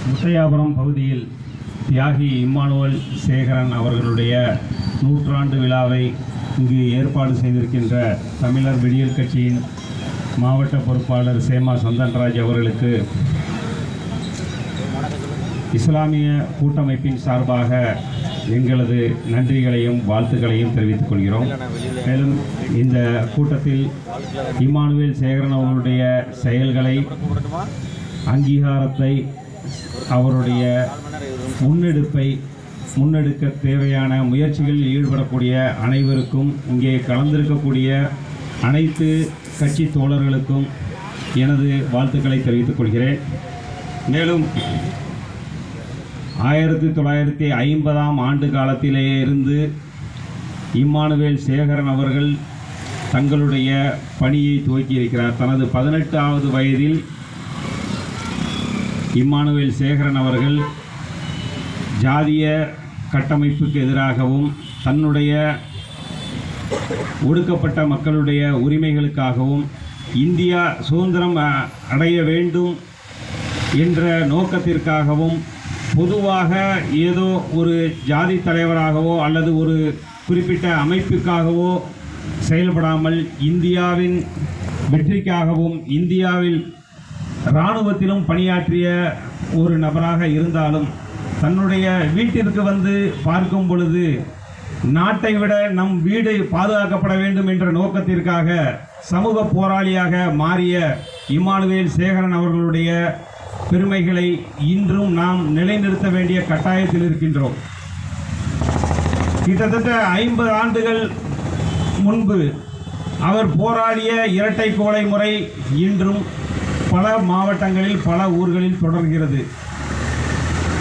முத்தையாபுரம் பகுதியில் தியாகி இம்மானுவேல் சேகரன் அவர்களுடைய நூற்றாண்டு விழாவை இங்கு ஏற்பாடு செய்திருக்கின்ற தமிழர் விடியல் கட்சியின் மாவட்ட பொறுப்பாளர் சேமா சந்தன்ராஜ் அவர்களுக்கு இஸ்லாமிய கூட்டமைப்பின் சார்பாக எங்களது நன்றிகளையும் வாழ்த்துக்களையும் தெரிவித்துக் கொள்கிறோம். மேலும் இந்த கூட்டத்தில் இம்மானுவேல் சேகரன் அவர்களுடைய செயல்களை, அங்கீகாரத்தை, அவருடைய முன்னெடுக்க தேவையான முயற்சிகளில் ஈடுபடக்கூடிய அனைவருக்கும், இங்கே கலந்திருக்கக்கூடிய அனைத்து கட்சி தோழர்களுக்கும் எனது வாழ்த்துக்களை தெரிவித்துக் கொள்கிறேன். மேலும் 1950ஆம் ஆண்டு காலத்திலேயே இருந்து இம்மானுவேல் சேகரன் அவர்கள் தங்களுடைய பணியை துவக்கியிருக்கிறார். தனது 18வது வயதில் இம்மானுவேல் சேகரன் அவர்கள் ஜாதிய கட்டமைப்புக்கு எதிராகவும் தன்னுடைய ஒடுக்கப்பட்ட மக்களுடைய உரிமைகளுக்காகவும் இந்தியா சுதந்திரம் அடைய வேண்டும் என்ற நோக்கத்திற்காகவும் பொதுவாக ஏதோ ஒரு ஜாதி தலைவராகவோ அல்லது ஒரு குறிப்பிட்ட அமைப்புக்காகவோ செயல்படாமல் இந்தியாவின் வெற்றிக்காகவும் இந்தியாவில் இராணுவத்திலும் பணியாற்றிய ஒரு நபராக இருந்தாலும் தன்னுடைய வீட்டிற்கு வந்து பார்க்கும் பொழுது நாட்டை விட நம் வீடு பாதுகாக்கப்பட வேண்டும் என்ற நோக்கத்திற்காக சமூக போராளியாக மாறிய இம்மானுவேல் சேகரன் அவர்களுடைய பெருமைகளை இன்றும் நாம் நிலைநிறுத்த வேண்டிய கட்டாயத்தில் இருக்கின்றோம். கிட்டத்தட்ட 50 ஆண்டுகள் முன்பு அவர் போராடிய இரட்டை கோலை முறை இன்றும் பல மாவட்டங்களில் பல ஊர்களில் தொடர்கிறது.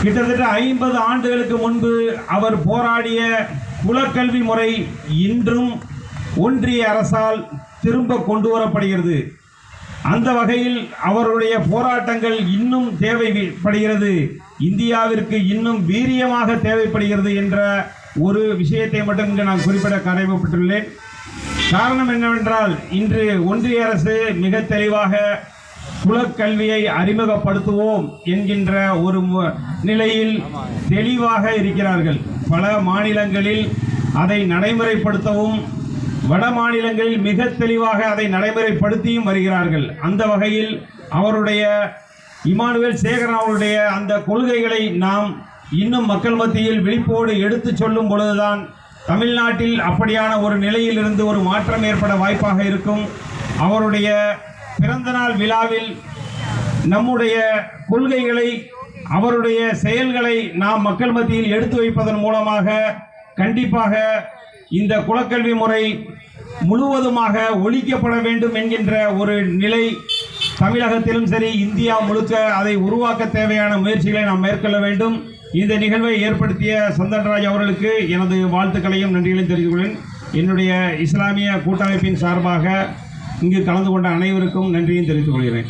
கிட்டத்தட்ட 50 ஆண்டுகளுக்கு முன்பு அவர் போராடிய குலக்கல்வி முறை இன்றும் ஒன்றிய அரசால் திரும்ப கொண்டு வரப்படுகிறது. அந்த வகையில் அவருடைய போராட்டங்கள் இன்னும் தேவைப்படுகிறது, இந்தியாவிற்கு இன்னும் வீரியமாக தேவைப்படுகிறது என்ற ஒரு விஷயத்தை மட்டும் இங்கு நான் குறிப்பிட கடமைப்பட்டுள்ளேன். காரணம் என்னவென்றால் இன்று ஒன்றிய அரசு மிக தெளிவாக குலக்கல்வியை அறிமுகப்படுத்துவோம் என்கின்ற ஒரு நிலையில் தெளிவாக இருக்கிறார்கள். பல மாநிலங்களில் அதை நடைமுறைப்படுத்தவும் வட மாநிலங்களில் மிக தெளிவாக அதை நடைமுறைப்படுத்தியும் வருகிறார்கள். அந்த வகையில் அவருடைய இம்மானுவேல் சேகரன் அவருடைய அந்த கொள்கைகளை நாம் இன்னும் மக்கள் மத்தியில் விழிப்போடு எடுத்து சொல்லும் பொழுதுதான் தமிழ்நாட்டில் அப்படியான ஒரு நிலையிலிருந்து ஒரு மாற்றம் ஏற்பட வாய்ப்பாக இருக்கும். அவருடைய பிறந்தநாள் விழாவில் நம்முடைய கொள்கைகளை, அவருடைய செயல்களை நாம் மக்கள் மத்தியில் எடுத்து வைப்பதன் மூலமாக கண்டிப்பாக இந்த குலக்கல்வி முறை முழுவதுமாக ஒழிக்கப்பட வேண்டும் என்கின்ற ஒரு நிலை தமிழகத்திலும் சரி இந்தியா முழுக்க அதை உருவாக்க தேவையான முயற்சிகளை நாம் மேற்கொள்ள வேண்டும். இந்த நிகழ்வை ஏற்படுத்திய சந்தன்ராஜ் அவர்களுக்கு எனது வாழ்த்துக்களையும் நன்றிகளையும் தெரிவித்துக் கொள்கிறேன். என்னுடைய இஸ்லாமிய கூட்டமைப்பின் சார்பாக இங்கு கலந்து கொண்ட அனைவருக்கும் நன்றியும் தெரிவித்துக் கொள்கிறேன்.